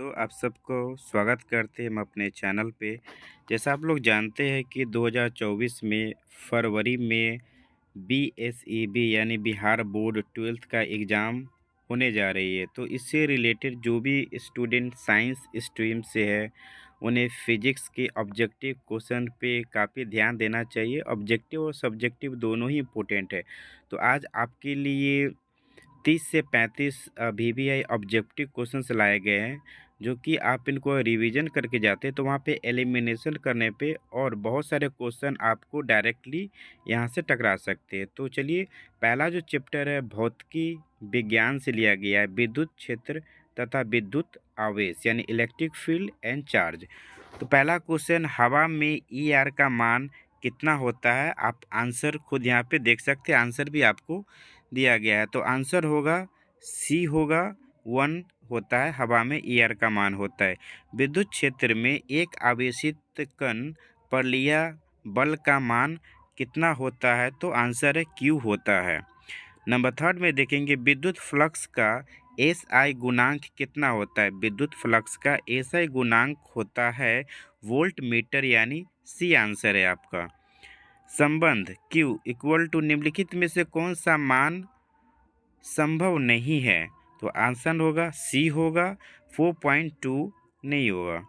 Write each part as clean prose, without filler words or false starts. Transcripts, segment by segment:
दोस्तों, आप सबको स्वागत करते हैं हम अपने चैनल पे। जैसा आप लोग जानते हैं कि 2024 में फरवरी में बीएसईबी यानी बिहार बोर्ड 12th का एग्ज़ाम होने जा रही है। तो इससे रिलेटेड जो भी स्टूडेंट साइंस स्ट्रीम से है, उन्हें फिजिक्स के ऑब्जेक्टिव क्वेश्चन पे काफ़ी ध्यान देना चाहिए। ऑब्जेक्टिव और सब्जेक्टिव दोनों ही इम्पोर्टेंट है। तो आज आपके लिए 30 से 35 वीवीआई ऑब्जेक्टिव क्वेश्चंस लाए गए हैं, जो कि आप इनको रिवीजन करके जाते हैं तो वहाँ पे एलिमिनेशन करने पे और बहुत सारे क्वेश्चन आपको डायरेक्टली यहाँ से टकरा सकते हैं। तो चलिए, पहला जो चैप्टर है भौतिकी विज्ञान से लिया गया है, विद्युत क्षेत्र तथा विद्युत आवेश यानी इलेक्ट्रिक फील्ड एंड चार्ज। तो पहला क्वेश्चन, हवा में ई आर का मान कितना होता है? आप आंसर खुद यहाँ पे देख सकते हैं, आंसर भी आपको दिया गया है। तो आंसर होगा सी होगा, 1 होता है हवा में ई आर का मान होता है। विद्युत क्षेत्र में एक आवेशित कण पर लिया बल का मान कितना होता है? तो आंसर है क्यू होता है। नंबर थर्ड में देखेंगे, विद्युत फ्लक्स का एस आई गुणांक कितना होता है? विद्युत फ्लक्स का एस आई गुणांक होता है वोल्ट मीटर यानी सी आंसर है आपका। संबंध Q इक्वल टू निम्नलिखित में से कौन सा मान संभव नहीं है? तो आंसर होगा सी होगा, 4.2 नहीं होगा।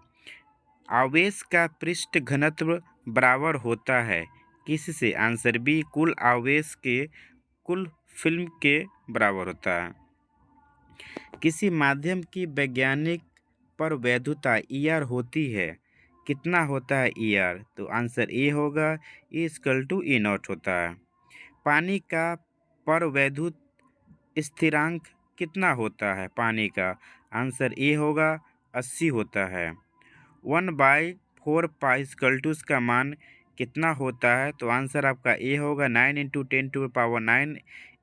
आवेश का पृष्ठ घनत्व बराबर होता है किससे? आंसर बी, कुल आवेश के कुल फिल्म के बराबर होता है। किसी माध्यम की वैज्ञानिक पर वैधुता ई आर होती है, कितना होता है ई आर? तो आंसर ए होगा, E equal to E naught होता है। पानी का पर वैद्युत स्थिरांक कितना होता है पानी का? आंसर ए होगा, 80 होता है। 1/4 पाई का मान कितना होता है? तो आंसर आपका ए होगा, 9 × 10⁻⁹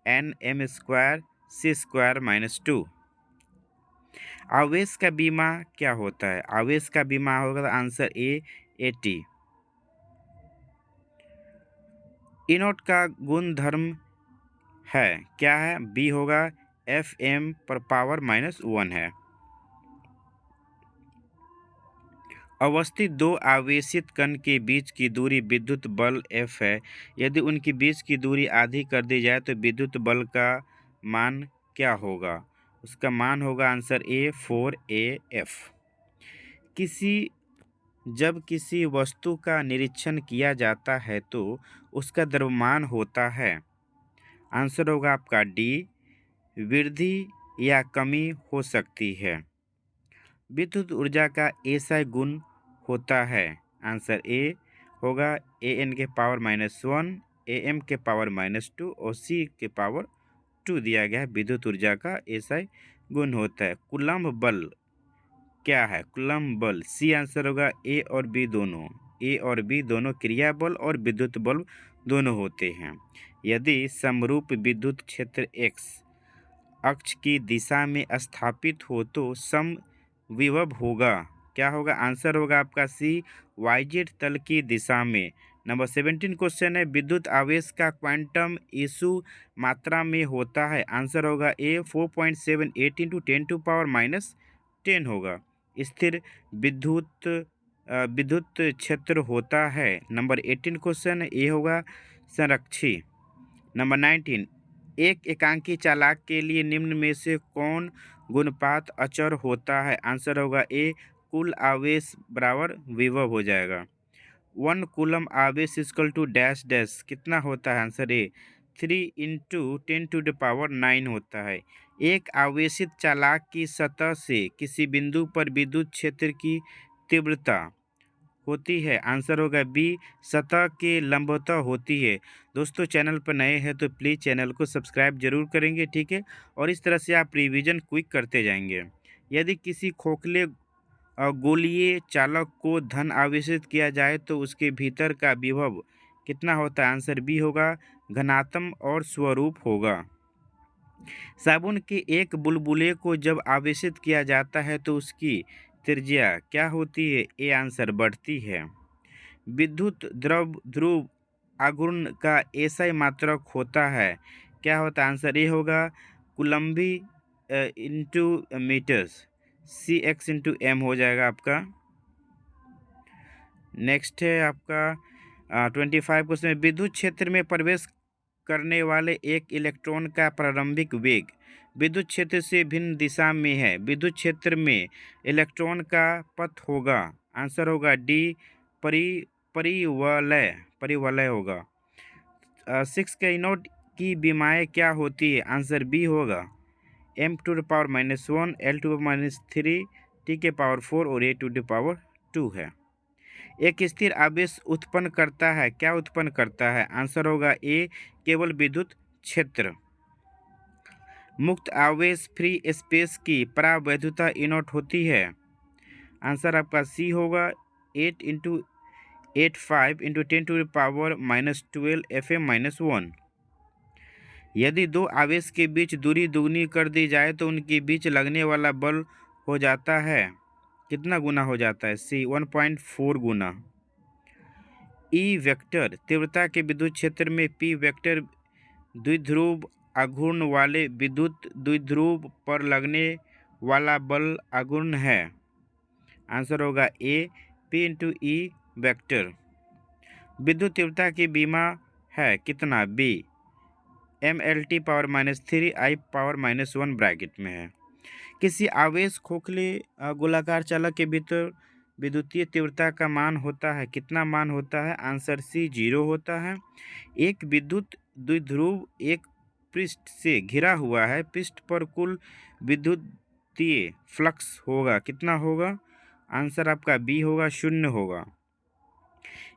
एन एम स्क्वायर सी स्क्वायर -2। आवेश का बीमा क्या होता है? आवेश का बीमा होगा आंसर ए, 80। ई नॉट का गुणधर्म है क्या है? बी होगा, एफ एम पर पावर -1 है। अवस्थित दो आवेशित कण के बीच की दूरी विद्युत बल एफ है। यदि उनकी बीच की दूरी आधी कर दी जाए तो विद्युत बल का मान क्या होगा? उसका मान होगा आंसर ए, 4 AF। जब किसी वस्तु का निरीक्षण किया जाता है तो उसका द्रव्यमान होता है। आंसर होगा आपका डी, वृद्धि या कमी हो सकती है। विद्युत ऊर्जा का ऐसा गुण होता है। आंसर ए होगा, एन के पावर -1, एम के पावर -2 और सी के पावर 2 दिया गया है। विद्युत ऊर्जा का ऐसा गुण होता है। कूलम्ब बल क्या है? कूलम्ब बल सी आंसर होगा, ए और बी दोनों। ए और बी दोनों क्रिया बल और विद्युत बल दोनों होते हैं। यदि समरूप विद्युत क्षेत्र एक्स अक्ष की दिशा में स्थापित हो तो समविभव होगा। क्या होगा? आंसर होगा आपका सी, वाईजेड तल की दिशा में। नंबर 17 क्वेश्चन है, विद्युत आवेश का क्वांटम इशू मात्रा में होता है। आंसर होगा ए, 4.78 × 10⁻⁻10 होगा। स्थिर विद्युत क्षेत्र होता है। नंबर 18 क्वेश्चन है, ए होगा संरक्षी। नंबर 19, एक एकांकी चालक के लिए निम्न में से कौन गुणपात अचर होता है? आंसर होगा ए, कुल आवेश बराबर विभव हो जाएगा। 1 कूलम आवेश इक्वल टू डैश डैश कितना होता है? आंसर ए, 3 × 10⁻9 होता है। एक आवेशित चालक की सतह से किसी बिंदु पर विद्युत क्षेत्र की तीव्रता होती है। आंसर होगा बी, सतह के लंबवतः होती है। दोस्तों, चैनल पर नए हैं तो प्लीज़ चैनल को सब्सक्राइब जरूर करेंगे, ठीक है? और इस तरह से आप रिवीजन क्विक करते जाएंगे। यदि किसी खोखले गोलीय चालक को धन आवेशित किया जाए तो उसके भीतर का विभव कितना होता है? आंसर बी होगा, घनात्म और स्वरूप होगा। साबुन के एक बुलबुले को जब आवेशित किया जाता है तो उसकी त्रिज्या क्या होती है? ए आंसर, बढ़ती है। विद्युत ध्रुव आघूर्ण का एसआई मात्रक होता है। क्या होता है? आंसर ए होगा, कूलम्बी इंटू मीटर्स। सी एक्स इंटू एम हो जाएगा आपका। नेक्स्ट है आपका 25 क्वेश्चन। विद्युत क्षेत्र में प्रवेश करने वाले एक इलेक्ट्रॉन का प्रारंभिक वेग विद्युत क्षेत्र से भिन्न दिशा में है। विद्युत क्षेत्र में इलेक्ट्रॉन का पथ होगा, आंसर होगा डी, परि परिवलय परिवलय होगा। 6 कैनोड की विमाएँ क्या होती है, आंसर बी होगा m⁻⁻1 l⁻³ t⁻4 और a⁻2 है। एक स्थिर आवेश उत्पन्न करता है, क्या उत्पन्न करता है, आंसर होगा ए, केवल विद्युत क्षेत्र। मुक्त आवेश फ्री स्पेस की परावैद्युता E0 होती है, आंसर आपका सी होगा 8 × 85 × 10⁻⁻12 Fm-1। यदि दो आवेश के बीच दूरी दुगनी कर दी जाए तो उनके बीच लगने वाला बल हो जाता है, कितना गुना हो जाता है, सी 1.4 गुना। ई वेक्टर तीव्रता के विद्युत क्षेत्र में पी वेक्टर द्विध्रुव आघूर्ण वाले विद्युत द्विध्रुव पर लगने वाला बल आघूर्ण है, आंसर होगा ए, पी × ई वेक्टर। विद्युत तीव्रता की बीमा है कितना, बी, mL⁻³ I⁻⁻1 ब्रैकेट में है। किसी आवेश खोखले गोलाकार चालक के भीतर विद्युतीय तीव्रता का मान होता है, कितना मान होता है, आंसर सी 0 होता है। एक विद्युत द्विध्रुव एक पृष्ठ से घिरा हुआ है, पृष्ठ पर कुल विद्युतीय फ्लक्स होगा, कितना होगा, आंसर आपका बी होगा, 0 होगा।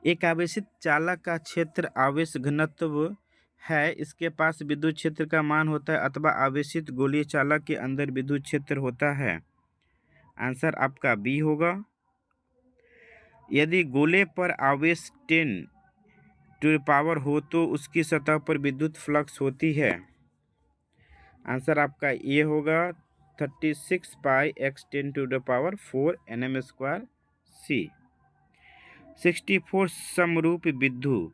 एक आवेशित चालक का क्षेत्र आवेश घनत्व है, इसके पास विद्युत क्षेत्र का मान होता है, अथवा आवेशित गोलीय चालक के अंदर विद्युत क्षेत्र होता है, आंसर आपका बी होगा। यदि गोले पर आवेश 10⁻⁴ हो तो उसकी सतह पर विद्युत फ्लक्स होती है, आंसर आपका ए होगा 36 पाई x 10⁻⁴ nm², सी। 64 समरूप विद्युत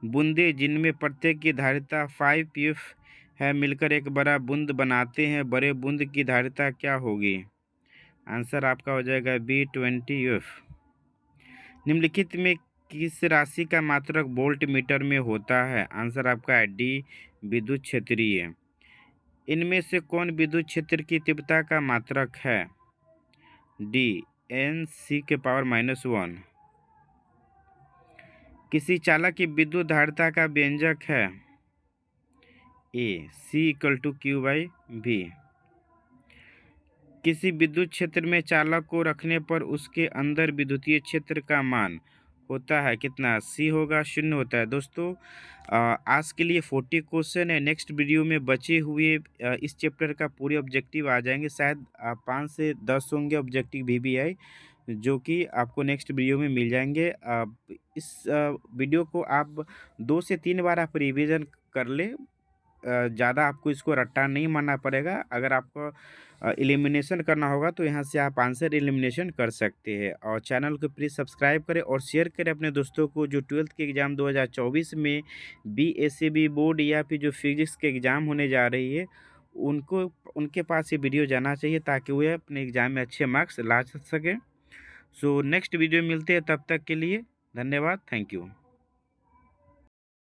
बूंदे जिनमें प्रत्येक की धारिता 5 pF है मिलकर एक बड़ा बूंद बनाते हैं, बड़े बूंद की धारिता क्या होगी, आंसर आपका हो जाएगा बी 20 F। निम्नलिखित में किस राशि का मात्रक वोल्ट मीटर में होता है, आंसर आपका है डी, विद्युत क्षेत्रीय। इनमें से कौन विद्युत क्षेत्र की तीव्रता का मात्रक है, डी, N⁻⁻1। किसी चालक की विद्युत धारिता का व्यंजक है, ए, C = Q/V। किसी विद्युत क्षेत्र में चालक को रखने पर उसके अंदर विद्युतीय क्षेत्र का मान होता है कितना, सी होगा, 0 होता है। दोस्तों आज के लिए 40 क्वेश्चन है, नेक्स्ट वीडियो में बचे हुए इस चैप्टर का पूरे ऑब्जेक्टिव आ जाएंगे, शायद 5 से 10 होंगे ऑब्जेक्टिव VBI जो कि आपको नेक्स्ट वीडियो में मिल जाएंगे। इस वीडियो को आप 2 से 3 बार आप रिवीजन कर ले, ज़्यादा आपको इसको रट्टा नहीं मारना पड़ेगा। अगर आपको एलिमिनेशन करना होगा तो यहाँ से आप आंसर एलिमिनेशन कर सकते हैं। और चैनल को प्लीज़ सब्सक्राइब करें और शेयर करें अपने दोस्तों को जो 12th के एग्ज़ाम 2024 में BSEB बोर्ड या फिर जो फिजिक्स के एग्ज़ाम होने जा रही है उनको उनके पास ये वीडियो जाना चाहिए ताकि वे अपने एग्ज़ाम में अच्छे मार्क्स ला सकें। सो नेक्स्ट वीडियो मिलते हैं, तब तक के लिए धन्यवाद, थैंक यू।